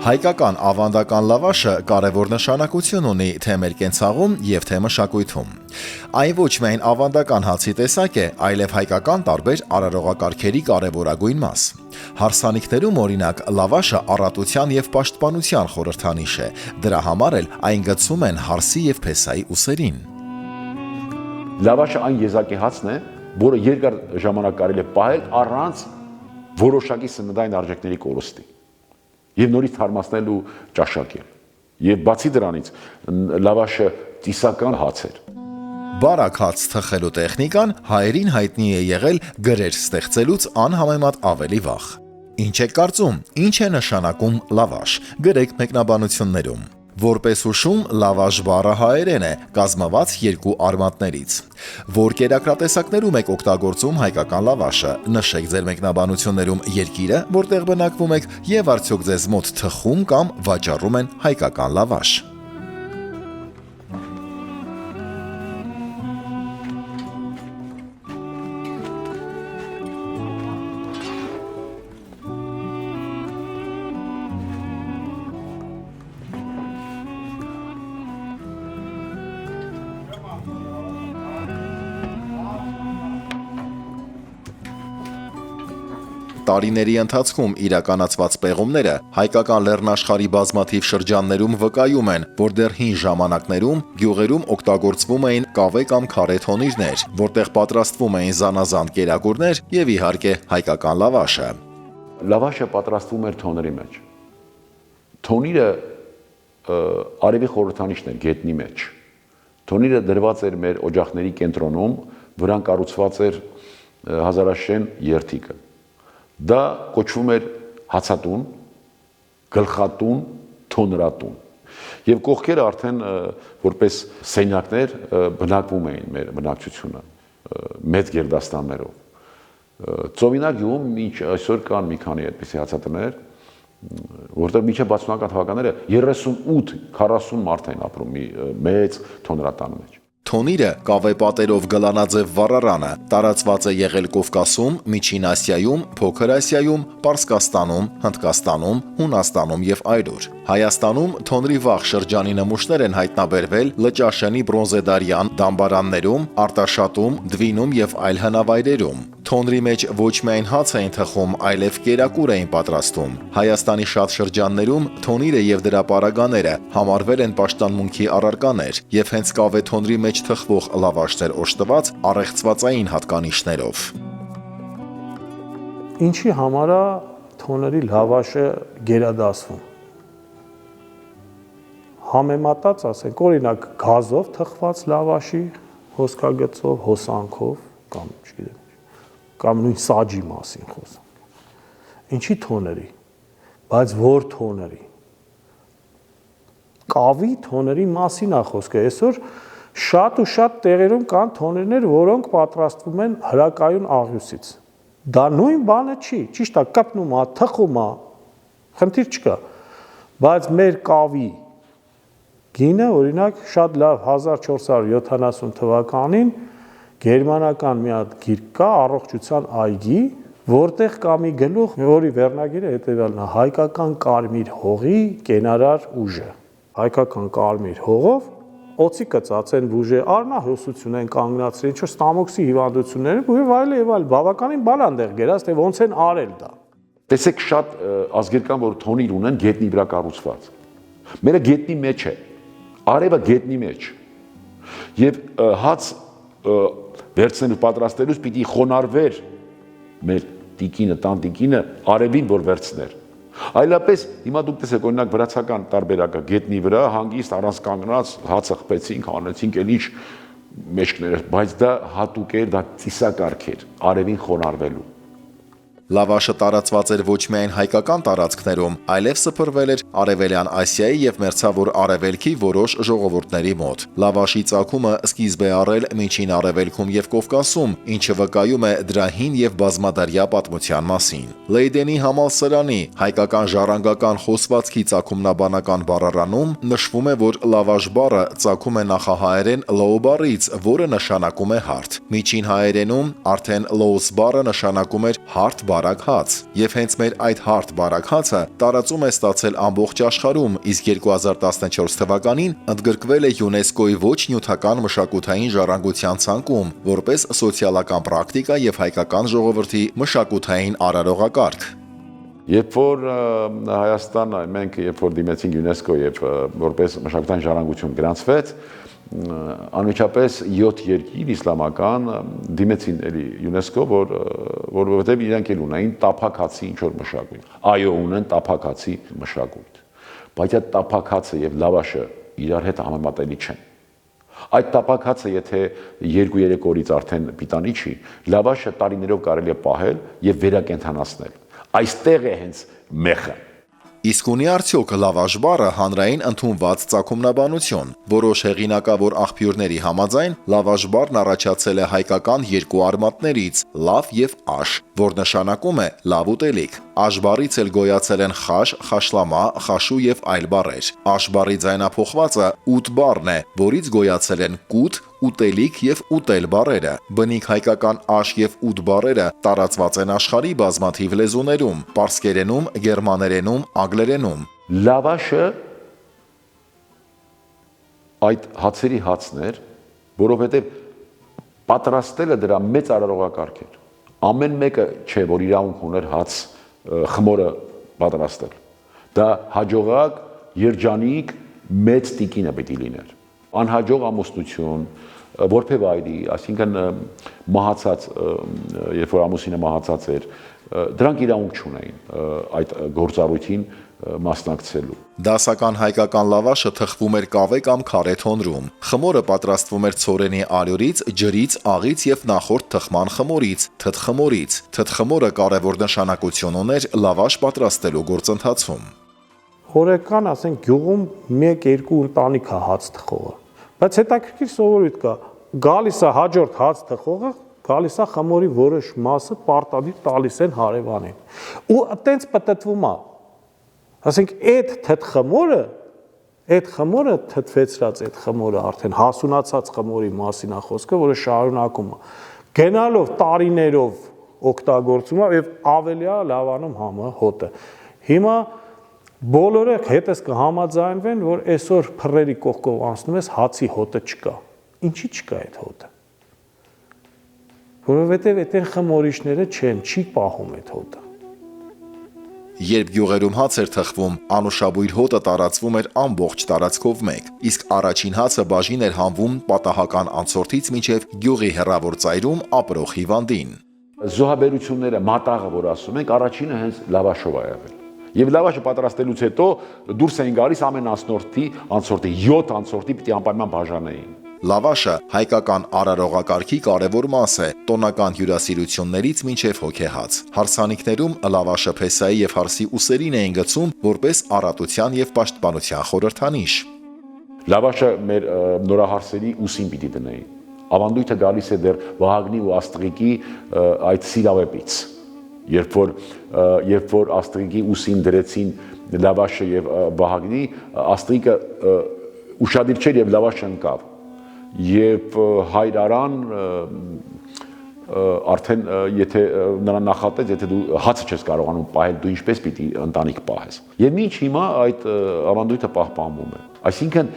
Հայկական ավանդական լավաշը կարևոր նշանակություն ունի թե մեր կենցաղում եւ թե մշակույթում։ Այն ոչ միայն ավանդական հացի տեսակ է, այլև հայկական տարբեր արարողակարգերի կարևորագույն մաս։ Հարսանիքներում օրինակ լավաշը առատության եւ պաշտպանության խորհրդանիշ է, դրա համար էլ այն գցում են հարսի եւ փեսայի ուսերին։ Լավաշը այն եզակի հացն է, որը երկար ժամանակ կարելի է պահել առանց որոշակի սննդային արժեքների կորստի եւ նորից թարմացնելու ճաշակել։ Եվ բացի դրանից լավաշը ծիսական հաց էր։ Բարակ հաց թխելու տեխնիկան հայերին հայտնի է եղել գրեր ստեղծելուց անհամեմատ ավելի վաղ։ Ինչ եք կարծում, ինչ է նշանակում լավաշ, գրեք մեկնաբանություններում։ Որպես հուշում, լավաշ բառը հայերեն է, կազմված երկու արմատներից։ Որ կերակրատեսակներում եք օգտագործում հայկական լավաշը, նշեք ձեր մեկնաբանություններում երկիրը, որտեղ բնակվում եք, եւ արդյոք ձեզ մոտ թխում կամ վաճառում են հայկական լավաշ։ Տարիների ընթացքում իրականացված պեղումները հայկական լեռնաշխարհի բազմաթիվ շրջաններում վկայում են, որ դեռ հին ժամանակներում գյուղերում օգտագործվում էին կավե կամ քարե թոնիրներ, որտեղ պատրաստվում էին զանազան կերակուրներ եւ իհարկե հայկական լավաշը։ Լավաշը պատրաստվում էր թոների մեջ։ Թոնիրը արևի խորհրդանիշն է գետնի մեջ։ Թոնիրը դրված էր մեր օջախների կենտրոնում, վրան կառուցված էր հազարաշեն երթիկը։ Դա կոչվում էր հացատուն, գլխատուն, թոնրատուն։ Եվ կողքերը արդեն որպես սենյակներ բնակվում էին մեր բնակչությունը մեծ գերդաստաններով։ Ծովինար գյուղում մինչ այսօր կան մի քանի այդպիսի հացատներ, որտեղ մինչև 60-ական թվականները 38-40 մարդ էին ապրում մի մեծ թոնրատան մեջ։ Թոնիրը կավե պատերով գլանաձև վառարանը տարածված է եղել Կովկասում, Միջին Ասիայում, Փոքր Ասիայում, Պարսկաստանում, Հնդկաստանում, Հունաստանում եւ այլուր։ Հայաստանում թոնրի վաղ շրջանի նմուշներ են հայտնաբերվել Լճաշենի բրոնզեդարյան դամբարաններում, Արտաշատում, Դվինում եւ այլ հնավայրերում։ Թոնրի մեջ ոչ միայն հաց էին թխում, այլև կերակուր էին պատրաստում։ Հայաստանի շատ շրջաններում թոնիրը եւ դրա պարագաները համարվել են պաշտամունքի առարկաներ եւ հենց կավե թոնրի մեջ թխվող լավաշներ օժտված առեղծվածային հատկանիշներով։ Ինչի համար է թոների լավաշը գերադասվում։ Համեմատած ասենք, օրինակ գազով թխված լավաշի հոսքագծով, հոսանքով կամ չգիտեմ, կամ նույն սաջի մասին խոսանք։ Ինչի թոների, բայց որ թոների։ Կավի թոների մասին է խոսքը։ Այսօր շատ ու շատ տեղերում կան թոներներ, որոնք պատրաստվում են հրակայուն աղյուսից։ Դա նույն բանը չի, ճիշտ է, կպնում է, թխում է, խնդիր չկա, բայց մեր կավի գինը, օրինակ, շատ լավ 1470 թվականին գերմանական մի հատ գիրք կա, առողջության այգի, որտեղ կա մի գլուխ, որի վերնագիրը հետևյալն է՝ հայկական կարմիր հողի կենարար ուժը։ Հայկական կարմիր հողով օծիկը ծածեն բուժե, արնահոսություն են կանգնացրել, ինչ-որ ստամոքսի հիվանդությունները, եւ այլ, բավականին բան անդեղ գերած, թե ոնց են արել դա։ Տեսեք շատ ազգեր կան, որ թոնիր ունեն գետնի վրա կառուցված։ Մերը գետնի մեջ է, արևը գետնի մեջ։ Եվ հաց վերցնելու պատրաստելուց պիտի խոնարհվեր մեր տիկինը, տանտիկինը արևին, որ վերցներ։ Այլապես հիմա դուք տեսեք, օրինակ վրացական տարբերակը գետնի վրա հանգիստ առանց կանգնած հացը խփեցինք, հանեցինք, էլ ինչ մեջքները, բայց դա հատուկ էր, դա ծիսակարգ էր արևին խոնարհվելու։ Լավաշը տարածված էր ոչ միայն հայկական տարածքներում, այլև սփռվել էր Արևելյան Ասիայի եւ Մերձավոր Արևելքի որոշ ժողովուրդների մոտ։ Լավաշի ծագումը սկիզբ է առել Միջին Արևելքում եւ Կովկասում, ինչը վկայում է դրա հին եւ բազմադարյա պատմության մասին։ Լեյդենի համալսարանի հայկական ժառանգական խոսվածքի ծագումնաբանական բառարանում նշվում է, որ լավաշ բառը ծագում է նախահայերեն լոու բառից, որը նշանակում է հարթ։ Միջին հայերենում արդեն լոուս բառը նշանակում էր հարթ բառ բարակ հաց, եւ հենց մեր այդ հարթ բարակ հացը տարածում է ստացել ամբողջ աշխարհում, իսկ 2014 թվականին ընդգրկվել է ՅՈՒՆԵՍԿՕ-ի ոչ նյութական մշակութային ժառանգության ցանկում, որպես սոցիալական պրակտիկա եւ հայկական ժողովրդի մշակութային արարողակարգ։ Երբ որ Հայաստանը մենք երբ որ դիմեցինք ՅՈՒՆԵՍԿՕ եւ որպես մշակութային ժառանգություն գրանցվեց, անմիջապես 7 երկիր իսլամական դիմեցին էլի ՅՈՒՆԵՍԿՕ, որովհետեւ իրենք էլ ունեին տափակացի ինչ որ մշակույթ։ Այո, ունեն տափակացի մշակույթ։ Բայց այդ տափակացը եւ լավաշը իրար հետ համեմատելի չեն։ Այդ տափակացը եթե 2-3 օրից արդեն պիտանի չի, լավաշը տարիներով կարելի է պահել եւ վերակենդանացնել։ Այստեղ է հենց մեխը։ Իսկ ունի արդյոք լավաշ բառը հանրային ընդունված ծագումնաբանություն։ Որոշ հեղինակավոր աղբյուրների համաձայն լավաշ բառն առաջացել է հայկական երկու արմատներից՝ լավ եւ աշ, որ նշանակում է լավ ուտելիք։ Աշ բառից էլ գոյացել են խաշ, խաշլամա, խաշու եւ այլ բառեր։ Աշ բառի ձայնափոխվածը ուտ բառն է, որից գոյացել են կուտ, ուտելիք եւ ուտել բառերը։ Բնիկ հայկական աշ եւ ուտ բառերը տարածված են աշխարհի բազմաթիվ լեզուներում՝ պարսկերենում, գերմաներենում, անգլերենում։ Լավաշը այդ հացերի հացն էր, որովհետեւ պատրաստելը դրա մեծ արարողակարգ էր։ Ամեն մեկը չէ, որ իրավունք ուներ հաց խմորը պատրաստել։ Դա հաջողակ երջանիկ մեծ տիկինը պետք է լիներ։ Անհաջող ամուսնություն, որբևայրի, այսինքն մահացած, երբ որ ամուսինը մահացած էր, դրանք իրավունք չունեին այդ գործառույթին մասնակցելու։ Դասական հայկական լավաշը թխվում էր կավե կամ քարե թոնրում։ Խմորը պատրաստվում էր ցորենի ալյուրից, ջրից, աղից եւ նախորդ թխման խմորից, թթխմորից։ Թթխմորը կարևոր նշանակություն ուներ լավաշ պատրաստելու գործընթացում։ Օրական, ասենք, գյուղում 1-2 ընտանիք է հաց թխողը։ Բայց հետաքրքիր սովորույթ կա, գալիս է հաջորդ հաց թխողը, գալիս է խմորի որոշ մասը պարտադիր տալիս են հարևանին։ Ու այտենց պատտվում է։ Ասենք, այդ խմորը թթվեցրած այդ խմորը արդեն հասունացած խմորի մասին է խոսքը, որը շարունակում է։ Գնալով տարիներով օգտագործում է եւ ավելի է լավանում համը հոտը։ Հիմա բոլորը հետս կհամաձայնվեն, որ այսօր փռերի կողքով անցնում ես հացի հոտը չկա։ Ինչի չկա այդ հոտը։ Որովհետև այդեն խմորիչները չեն, չի պահում այդ հոտը։ Երբ գյուղերում հաց էր թխվում, անուշաբույր հոտը տարածվում էր ամբողջ տարածքով մեկ, իսկ առաջին հացը բաժին էր հանվում պատահական անցորդից մինչև գյուղի հեռավոր ծայրում ապրող հիվանդին։ Զոհաբերությունները, մատաղը, որ ասում ենք, առաջինը հենց լավաշով է եղել։ Եվ լավաշը պատրաստելուց հետո դուրս էին գալիս ամեն անցորդի 7 անցորդի պիտի անպայման բաժանեին։ Լավաշը հայկական արարողակարգի կարևոր մաս է, տոնական հյուրասիրություններից մինչև հոգեհաց։ Հարսանիքներում լավաշը փեսայի եւ հարսի ուսերին էին գցում որպես առատության եւ պաշտպանության խորհրդանիշ։ Լավաշը մեր նորահարսերի ուսին պիտի դնեին։ Ավանդույթը գալիս է դեռ Վահագնի ու Աստրիկի այդ սիրավեպից։ Երբ որ Աստրիկի ուսին դրեցին լավաշը եւ Վահագնի, Աստրիկը ուշադիր չէր եւ լավաշը ընկավ։ Եվ հայր արան արդեն եթե նրան նախատեց, եթե դու հացը չես կարողանում պահել, դու ինչպես պիտի ընտանիք պահես։ Եվ մինչ հիմա այդ ավանդույթը պահպանվում է։ Այսինքն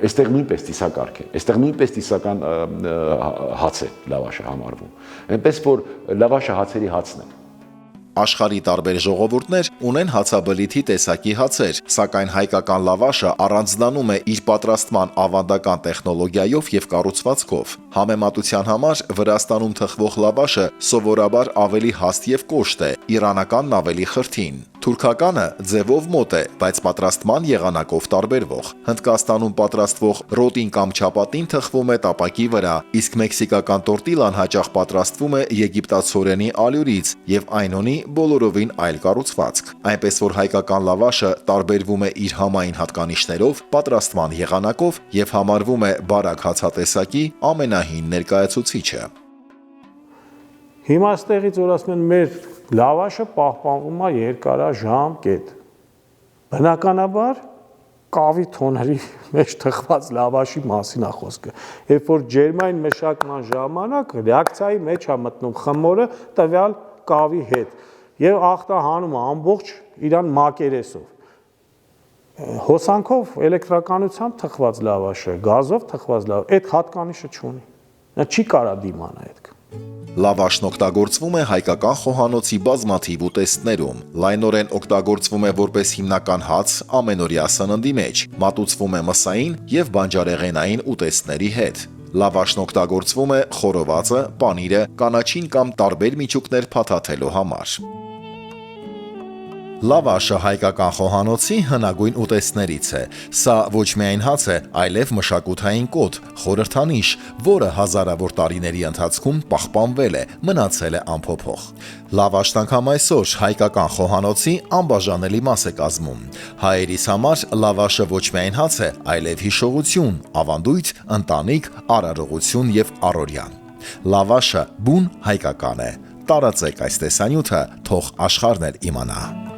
այստեղ նույնպես ծիսակարգ է, այստեղ նույնպես ծիսական հաց է լավաշը համարվում։ Այնպես որ լավաշը հացերի հացն է։ Աշխարհի տարբեր ժողովուրդներ ունեն հացաբլիթի տեսակի հացեր, սակայն հայկական լավաշը առանձնանում է իր պատրաստման ավանդական տեխնոլոգիայով եւ կառուցվածքով։ Համեմատության համար Վրաստանում թխվող լավաշը սովորաբար ավելի հաստ եւ կոշտ է, իրանականն ավելի խրթին։ Թուրքականը ձևով մոտ է, բայց պատրաստման եղանակով տարբերվող։ Հնդկաստանում պատրաստվող ռոտին կամ չապատին թխվում է տապակի վրա, իսկ մեքսիկական տորտիլան հաճախ պատրաստվում է եգիպտացորենի ալյուրից եւ այն ունի բոլորովին այլ կառուցվածք։ Այնպես որ հայկական լավաշը տարբերվում է իր համային հատկանիշներով, պատրաստման եղանակով եւ համարվում է բարակ հացատեսակի ամենահին ներկայացուցիչը։ Հիմա այստեղից որ ասում են մեր լավաշը պահպանվում է երկարաժամկետ։ Բնականաբար կավի թոների մեջ թխված լավաշի մասին է խոսքը։ Երբ որ ջերմային մշակման ժամանակ ռեակցիայի մեջ է մտնում խմորը տվյալ կավի հետ։ եւ ախտահանում է ամբողջ իրան մակերեսով։ Հոսանքով էլեկտրականությամբ թխված լավաշը, գազով թխված լավ, այդ հատկանիշը չունի։ Նա չի կարա դիմանա այդ։ Լավաշն օգտագործվում է հայկական խոհանոցի բազմաթիվ ուտեստներում, լայնորեն օգտագործվում է որպես հիմնական հաց ամենօրյա սննդի մեջ, մատուցվում է մսային եւ բանջարեղենային ուտեստների հետ։ Լավաշն օգտագործվում է խորովածը, պանիրը, կանաչին կամ տարբեր միջուկներ փաթաթելու համար։ Լավաշը հայկական խոհանոցի հնագույն ուտեստներից է։ Սա ոչ միայն հաց է, այլև մշակութային կոդ, խորհրդանիշ, որը հազարավոր տարիների ընթացքում պահպանվել է, մնացել է անփոփոխ։ Լավաշն անգամ այսօր հայկական խոհանոցի անբաժանելի մաս է կազմում։ Հայերիս համար լավաշը ոչ միայն հաց է, այլև հիշողություն, ավանդույթ, ընտանիք, արարողություն եւ առօրյան։ Լավաշը բուն հայկական է։ Տարածեք այս տեսանյութը, թող աշխարհն էլ իմանա։